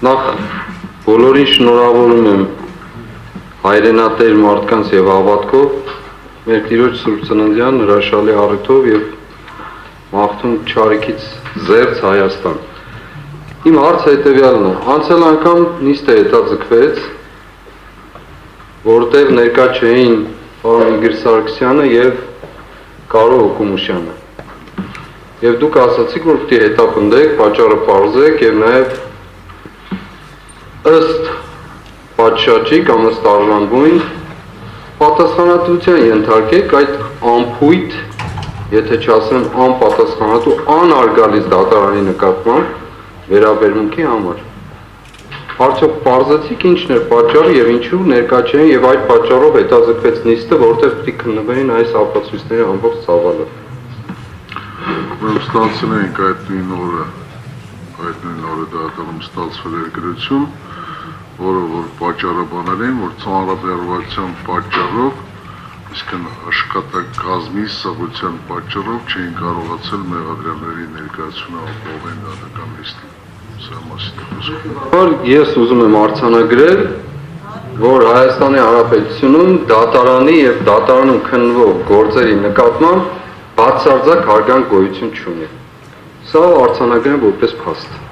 Նախ բոլորին շնորհավորում եմ հայրենատեր մարդկանց եւ հավատքով մեր Տիրոջ Սուրբ Ծննդյան հրաշալի առիթով եւ մաղթում չարիքից զերծ Հայաստան։ Իմ հարցը հետեւյալն է. անցյալ անգամ նիստը հետաձգվեց, որտեղ ներկա չէին պարոն Իգոր Սարգսյանը եւ Կարո Հոկումուշյանը։ Եվ դուք ասացիք, որ պիտի հետապնդեք, պատճառը պարզեք եւ նաեւ ըստ պատշաճի կամ ըստ արժանվույն պատասխանատվության ենթարկեք այդ անփույթ, եթե չասեմ անպատասխանատու, անարգալից դատարանի նկատմամբ վերաբերմունքի համար։ Արդյոք պարզեցիք ինչն էր պատճառը եւ ինչու ներկա չէին եւ այդ պատճառով հետաձգվեց նիստը, որտեղ պիտի քննվեին այս ապացույցների ամբողջ ծավալը։ Մենք ստացել ենք այդ նույն օրը դատարանում ստացվել էր գրություն, որը որ պատճառաբանել էին, որ ծանրաբեռնվածության պատճառով, իսկն աշխատակազմի սղության պատճառով չէին կարողացել մեղադրյալների ներկայացումը ապահովել դատական նիստին։ Ես ուզում եմ արձանագրել, որ Հայաստանի Հանրապետությունում դատարանի եւ դատարանում քննվող գործերի նկատմամբ բացարձակ հարգանք գոյություն չունի։ Սա արձանագրեմ որպես փաստ։